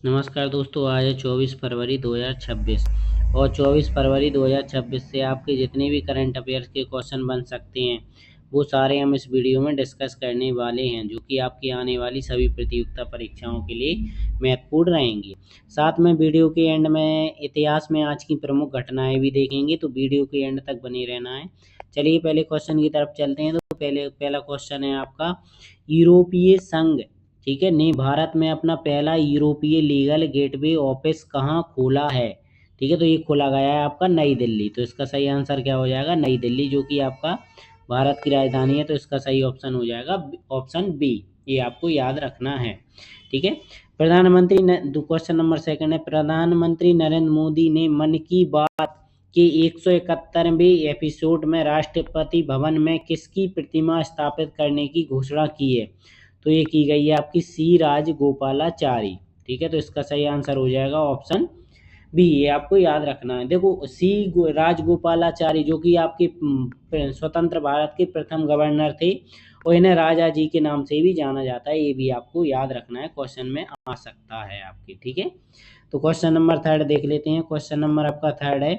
नमस्कार दोस्तों, आज है 24 फरवरी 2026 और 24 फरवरी 2026 से आपके जितने भी करंट अफेयर्स के क्वेश्चन बन सकते हैं वो सारे हम इस वीडियो में डिस्कस करने वाले हैं, जो कि आपकी आने वाली सभी प्रतियोगिता परीक्षाओं के लिए महत्वपूर्ण रहेंगी। साथ में वीडियो के एंड में इतिहास में आज की प्रमुख घटनाएं भी देखेंगे, तो वीडियो के एंड तक बने रहना है। चलिए पहले क्वेश्चन की तरफ चलते हैं। तो पहला क्वेश्चन है आपका, यूरोपीय संघ, ठीक है, ने भारत में अपना पहला यूरोपीय लीगल गेटवे ऑफिस कहाँ खोला है? ठीक है, तो ये खोला गया है आपका नई दिल्ली। तो इसका सही आंसर क्या हो जाएगा? नई दिल्ली, जो कि आपका भारत की राजधानी है। तो इसका सही ऑप्शन हो जाएगा ऑप्शन बी। ये आपको याद रखना है, ठीक है। क्वेश्चन नंबर सेकंड है, प्रधानमंत्री नरेंद्र मोदी ने मन की बात के 171वें एपिसोड में राष्ट्रपति भवन में किसकी प्रतिमा स्थापित करने की घोषणा की है? तो ये की गई है आपकी सी राजगोपालाचारी, ठीक है। तो इसका सही आंसर हो जाएगा ऑप्शन बी। ये आपको याद रखना है। देखो, राजगोपालाचारी जो कि आपके स्वतंत्र भारत के प्रथम गवर्नर थे, और इन्हें राजा जी के नाम से भी जाना जाता है। ये भी आपको याद रखना है, क्वेश्चन में आ सकता है आपके, ठीक है। तो क्वेश्चन नंबर थर्ड देख लेते हैं। क्वेश्चन नंबर आपका थर्ड है,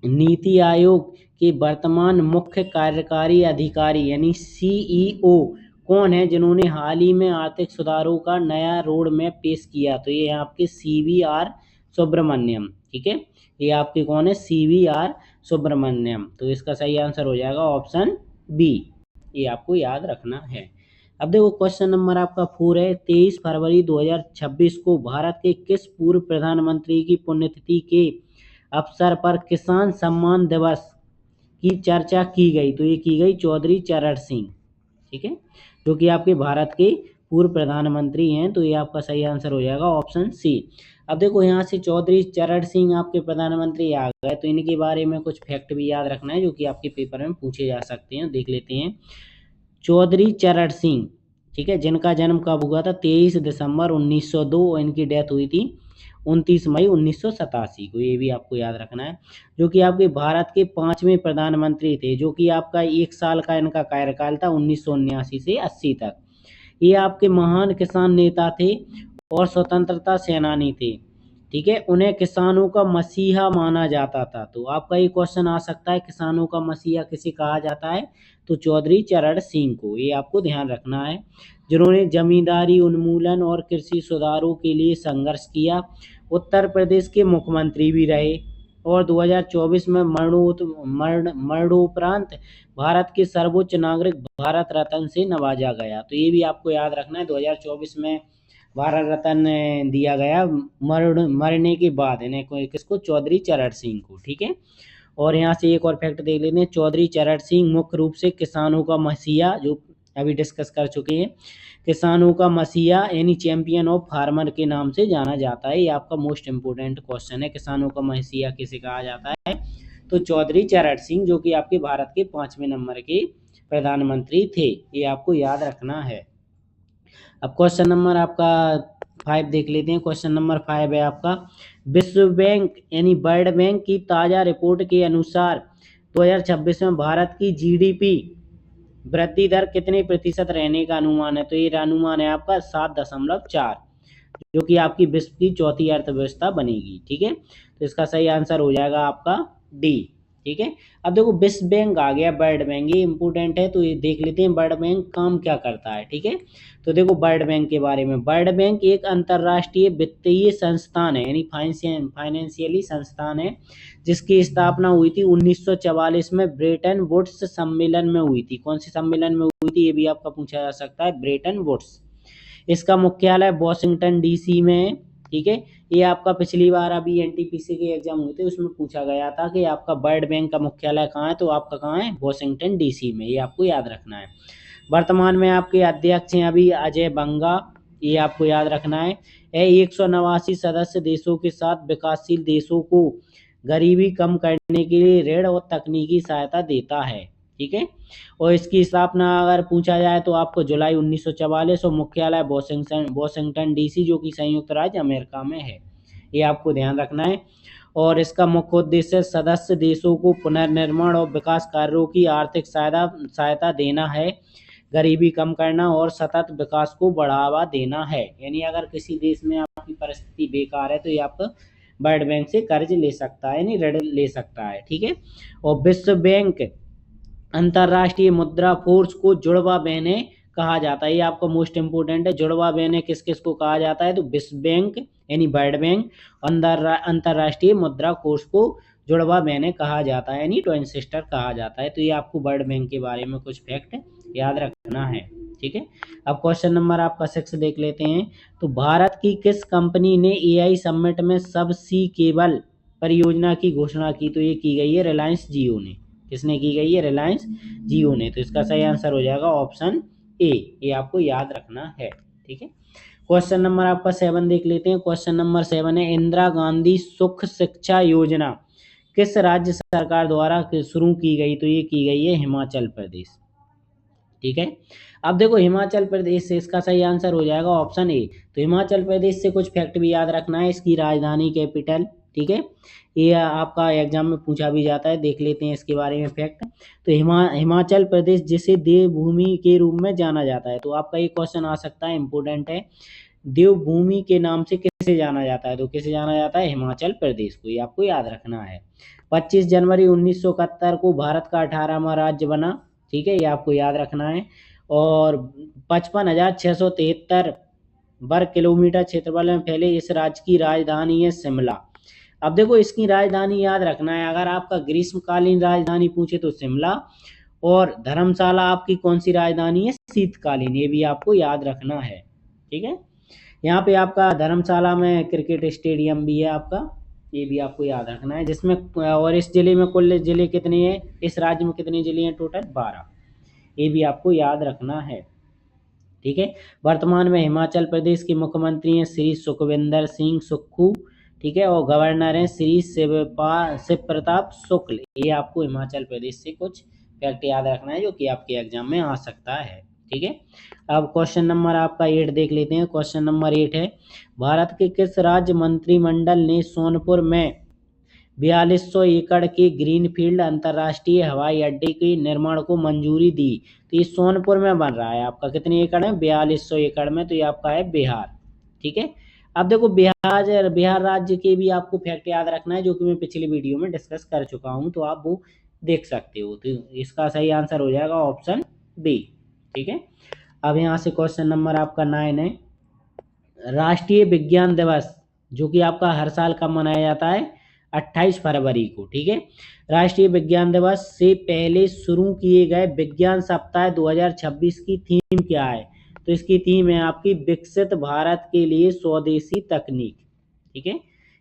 नीति आयोग के वर्तमान मुख्य कार्यकारी अधिकारी यानी सीईओ कौन है, जिन्होंने हाल ही में आर्थिक सुधारों का नया रोड मैप पेश किया? तो ये है आपके CVR सुब्रमण्यम, ठीक है। ये आपके कौन है? CVR सुब्रमण्यम। तो इसका सही आंसर हो जाएगा ऑप्शन बी। ये आपको याद रखना है। अब देखो, क्वेश्चन नंबर आपका 4 है, 23 फरवरी 2026 को भारत के किस पूर्व प्रधानमंत्री की पुण्यतिथि के अवसर पर किसान सम्मान दिवस की चर्चा की गई? तो ये की गई चौधरी चरण सिंह, ठीक है, जो कि आपके भारत के पूर्व प्रधानमंत्री हैं। तो ये आपका सही आंसर हो जाएगा ऑप्शन सी। अब देखो, यहाँ से चौधरी चरण सिंह आपके प्रधानमंत्री आ गए, तो इनके बारे में कुछ फैक्ट भी याद रखना है, जो कि आपके पेपर में पूछे जा सकते हैं। देख लेते हैं। चौधरी चरण सिंह, ठीक है, जिनका जन्म कब हुआ था? 23 दिसंबर 1902, और इनकी डेथ हुई थी 29 मई 1987 को। ये भी आपको याद रखना है। जो कि आपके भारत के 5वें प्रधानमंत्री थे, जो कि आपका 1 साल का इनका कार्यकाल था 1979 से 80 तक। ये आपके महान किसान नेता थे और स्वतंत्रता सेनानी थे, ठीक है। उन्हें किसानों का मसीहा माना जाता था। तो आपका ये क्वेश्चन आ सकता है, किसानों का मसीहा किसे कहा जाता है? तो चौधरी चरण सिंह को। ये आपको ध्यान रखना है, जिन्होंने जमींदारी उन्मूलन और कृषि सुधारों के लिए संघर्ष किया। उत्तर प्रदेश के मुख्यमंत्री भी रहे, और 2024 में मरणोपरांत भारत के सर्वोच्च नागरिक भारत रत्न से नवाजा गया। तो ये भी आपको याद रखना है, 2024 में भारत रत्न दिया गया मरने के बाद इन्हें, किसको? चौधरी चरण सिंह को, ठीक है। और यहाँ से एक और फैक्ट देख लेते हैं। चौधरी चरण सिंह मुख्य रूप से किसानों का मसीहा, जो अभी डिस्कस कर चुके हैं, किसानों का मसीहा यानी चैंपियन ऑफ फार्मर के नाम से जाना जाता है। ये आपका मोस्ट इंपोर्टेंट क्वेश्चन है, किसानों का मसीहा किसे कहा जाता है? तो चौधरी चरण सिंह, जो कि आपके भारत के 5वें नंबर के प्रधानमंत्री थे। ये आपको याद रखना है। अब क्वेश्चन नंबर आपका 5 देख लेते हैं। क्वेश्चन नंबर 5 है आपका, विश्व बैंक यानी वर्ल्ड बैंक की ताज़ा रिपोर्ट के अनुसार 2026 में भारत की GDP वृद्धि दर कितने प्रतिशत रहने का अनुमान है? तो ये अनुमान है आपका 7.4, जो कि आपकी विश्व की चौथी अर्थव्यवस्था बनेगी, ठीक है। तो इसका सही आंसर हो जाएगा आपका डी, ठीक है। अब देखो, विश्व बैंक आ गया, वर्ल्ड बैंक, ये इंपोर्टेंट है। तो ये देख लेते हैं वर्ल्ड बैंक काम क्या करता है, ठीक है। तो देखो, वर्ल्ड बैंक के बारे में, वर्ल्ड बैंक एक अंतर्राष्ट्रीय वित्तीय संस्थान है, यानी फाइनेंशियली संस्थान है, जिसकी स्थापना हुई थी 1944 में ब्रेटन वुड्स सम्मेलन में हुई थी। कौन से सम्मेलन में हुई थी? ये भी आपका पूछा जा सकता है, ब्रेटन वुड्स। इसका मुख्यालय वॉशिंगटन DC में है, ठीक है। ये आपका पिछली बार अभी NTPC के एग्जाम हुए थे, उसमें पूछा गया था कि आपका वर्ल्ड बैंक का मुख्यालय कहाँ है? तो आपका कहाँ है? वॉशिंगटन DC में। ये आपको याद रखना है। वर्तमान में आपके अध्यक्ष हैं अभी अजय बंगा। ये आपको याद रखना है। 189 सदस्य देशों के साथ विकासशील देशों को गरीबी कम करने के लिए ऋण और तकनीकी सहायता देता है, ठीक है। और इसकी स्थापना अगर पूछा जाए तो आपको जुलाई 1944, और मुख्यालय वॉशिंगटन DC, जो कि संयुक्त राज्य अमेरिका में है। ये आपको ध्यान रखना है। और इसका मुख्य उद्देश्य सदस्य देशों को पुनर्निर्माण और विकास कार्यों की आर्थिक सहायता देना है, गरीबी कम करना और सतत विकास को बढ़ावा देना है। यानी अगर किसी देश में आप की परिस्थिति बेकार है तो ये आपका वर्ल्ड बैंक से कर्ज ले सकता है, यानी ऋण ले सकता है। ठीक है। और विश्व बैंक अंतर्राष्ट्रीय मुद्रा कोष को जुड़वा बहने कहा जाता है। ये आपका मोस्ट इंपोर्टेंट है। जुड़वा बहने किस किस को कहा जाता है, तो विश्व बैंक यानी वर्ल्ड बैंक, अंतर्राष्ट्रीय मुद्रा कोष को जुड़वा बहने कहा जाता है, यानी ट्विन सिस्टर कहा जाता है। तो ये आपको वर्ल्ड बैंक के बारे में कुछ फैक्ट याद रखना है। ठीक है। अब क्वेश्चन नंबर आपका 6 देख लेते हैं। तो भारत की किस कंपनी ने एआई समिट में सबसी केबल परियोजना की घोषणा की, तो ये की गई है रिलायंस जियो ने। किसने की गई है, रिलायंस जियो ने। तो इसका सही आंसर हो जाएगा ऑप्शन ए, ये आपको याद रखना है। ठीक है। क्वेश्चन नंबर आपका 7 देख लेते हैं। क्वेश्चन नंबर 7 है, इंदिरा गांधी सुख शिक्षा योजना किस राज्य सरकार द्वारा शुरू की गई, तो ये की गई है हिमाचल प्रदेश। ठीक है। अब देखो हिमाचल प्रदेश से, इसका सही आंसर हो जाएगा ऑप्शन ए। तो हिमाचल प्रदेश से कुछ फैक्ट भी याद रखना है, इसकी राजधानी कैपिटल। ठीक है। ये आपका एग्जाम में पूछा भी जाता है, देख लेते हैं इसके बारे में फैक्ट। तो हिमाचल प्रदेश जिसे देवभूमि के रूप में जाना जाता है, तो आपका ये क्वेश्चन आ सकता है, इंपोर्टेंट है। देवभूमि के नाम से किसे जाना जाता है, तो किसे जाना जाता है, हिमाचल प्रदेश को। ये आपको याद रखना है। 25 जनवरी 1971 को भारत का 18वां राज्य बना। ठीक है, ये आपको याद रखना है। और 55,673 वर्ग किलोमीटर क्षेत्रफल में फैले इस राज्य की राजधानी है शिमला। अब देखो इसकी राजधानी याद रखना है, अगर आपका ग्रीष्मकालीन राजधानी पूछे तो शिमला, और धर्मशाला आपकी कौन सी राजधानी है, शीतकालीन। ये भी आपको याद रखना है। ठीक है। यहाँ पे आपका धर्मशाला में क्रिकेट स्टेडियम भी है आपका, ये भी आपको याद रखना है। जिसमें और इस जिले में कुल जिले कितने हैं, इस राज्य में कितने जिले हैं, टोटल 12। ये भी आपको याद रखना है। ठीक है। वर्तमान में हिमाचल प्रदेश के मुख्यमंत्री हैं श्री सुखविंदर सिंह सुक्खू। ठीक है। और गवर्नर हैं श्री शिव प्रताप शुक्ल। ये आपको हिमाचल प्रदेश से कुछ फैक्ट याद रखना है, जो कि आपके एग्जाम में आ सकता है। ठीक है। अब क्वेश्चन नंबर आपका 8 देख लेते हैं। क्वेश्चन नंबर 8 है, भारत के किस राज्य मंत्रिमंडल ने सोनपुर में 4200 एकड़ के ग्रीनफील्ड अंतर्राष्ट्रीय हवाई अड्डे के निर्माण को मंजूरी दी। तो ये सोनपुर में बन रहा है आपका, कितने एकड़ में, 4200 एकड़ में। तो ये आपका है बिहार। ठीक है। अब देखो बिहार राज्य के भी आपको फैक्ट याद रखना है, जो कि मैं पिछली वीडियो में डिस्कस कर चुका हूँ, तो आप वो देख सकते हो। तो इसका सही आंसर हो जाएगा ऑप्शन बी। ठीक है। अब यहाँ से क्वेश्चन नंबर आपका 9 है, राष्ट्रीय विज्ञान दिवस जो कि आपका हर साल कब मनाया जाता है, 28 फरवरी को। ठीक है। राष्ट्रीय विज्ञान दिवस से पहले शुरू किए गए विज्ञान सप्ताह 2026 की थीम क्या है, तो इसकी थीम है आपकी विकसित भारत के लिए स्वदेशी तकनीक। ठीक है।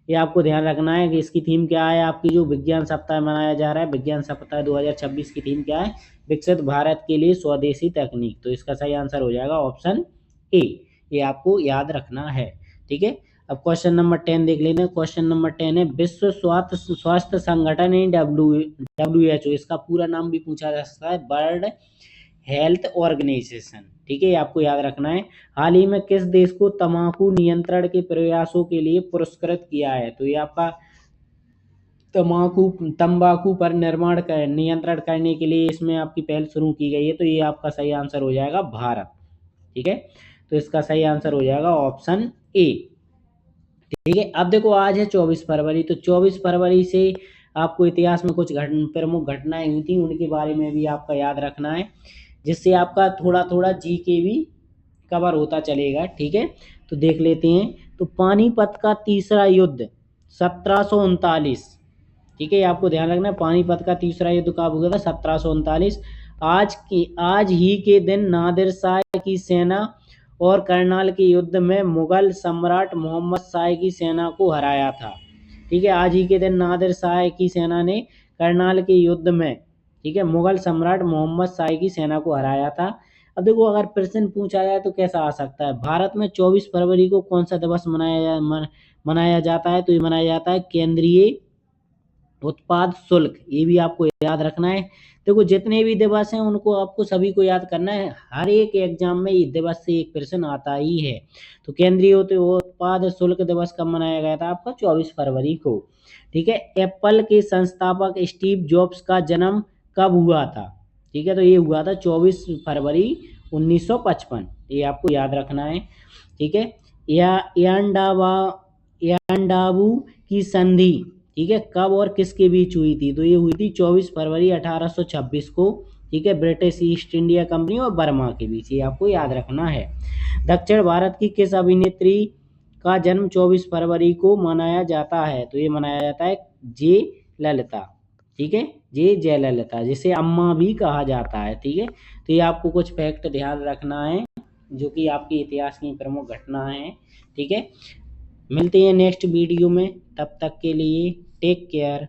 ये आपको ध्यान रखना है कि इसकी थीम क्या है, आपकी जो विज्ञान सप्ताह मनाया जा रहा है, विज्ञान सप्ताह 2026 की थीम क्या है, विकसित भारत के लिए स्वदेशी तकनीक। तो इसका सही आंसर हो जाएगा ऑप्शन ए, ये आपको याद रखना है। ठीक है। अब क्वेश्चन नंबर 10 देख लेते हैं। क्वेश्चन नंबर 10 है, विश्व स्वास्थ्य संगठन WHO, इसका पूरा नाम भी पूछा जा सकता है, वर्ल्ड हेल्थ ऑर्गेनाइजेशन। ठीक है, ये आपको याद रखना है। हाल ही में किस देश को तंबाकू नियंत्रण के प्रयासों के लिए पुरस्कृत किया है, तो ये आपका तंबाकू पर नियंत्रण करने के लिए इसमें आपकी पहल शुरू की गई है। तो ये आपका सही आंसर हो जाएगा भारत। ठीक है। तो इसका सही आंसर हो जाएगा ऑप्शन ए। ठीक है। अब देखो आज है 24 फरवरी, तो 24 फरवरी से आपको इतिहास में कुछ प्रमुख घटनाएं हुई थी, उनके बारे में भी आपका याद रखना है, जिससे आपका थोड़ा थोड़ा जीके भी कवर होता चलेगा। ठीक है। तो देख लेते हैं। तो पानीपत का तीसरा युद्ध 1739। ठीक है, आपको ध्यान रखना है, पानीपत का तीसरा युद्ध कब हुआ था, 1739। आज ही के दिन नादिर शाह की सेना और करनाल के युद्ध में मुगल सम्राट मोहम्मद शाह की सेना को हराया था। ठीक है, आज ही के दिन नादिर शाह की सेना ने करनाल के युद्ध में, ठीक है, मुगल सम्राट मोहम्मद शाह की सेना को हराया था। अब देखो अगर प्रश्न पूछा जाए तो कैसा आ सकता है, भारत में 24 फरवरी को कौन सा दिवस मनाया जाता है, तो ये मनाया जाता है केंद्रीय उत्पाद शुल्क। ये भी आपको याद रखना है। देखो जितने भी दिवस हैं उनको आपको सभी को याद करना है, हर एक एग्जाम में ये दिवस से एक प्रश्न आता ही है। तो केंद्रीय उत्पाद शुल्क दिवस कब मनाया गया था, आपका 24 फरवरी को। ठीक है। एप्पल के संस्थापक स्टीव जॉब्स का जन्म कब हुआ था, ठीक है, तो ये हुआ था 24 फरवरी 1955। ये आपको याद रखना है। ठीक है। या यांडाबू की संधि, ठीक है, कब और किसके बीच हुई थी? तो ये हुई थी 24 फरवरी 1826 को, ठीक है, ब्रिटिश ईस्ट इंडिया कंपनी और बर्मा के बीच, ये आपको याद रखना है। दक्षिण भारत की किस अभिनेत्री का जन्म 24 फरवरी को मनाया जाता है? तो ये मनाया जाता है जे ललिता, ठीक है, जे जयललिता, जिसे अम्मा भी कहा जाता है, ठीक है। तो ये आपको कुछ फैक्ट ध्यान रखना है जो कि आपके इतिहास की प्रमुख घटना है, ठीक है। मिलते हैं नेक्स्ट वीडियो में, तब तक के लिए टेक केयर।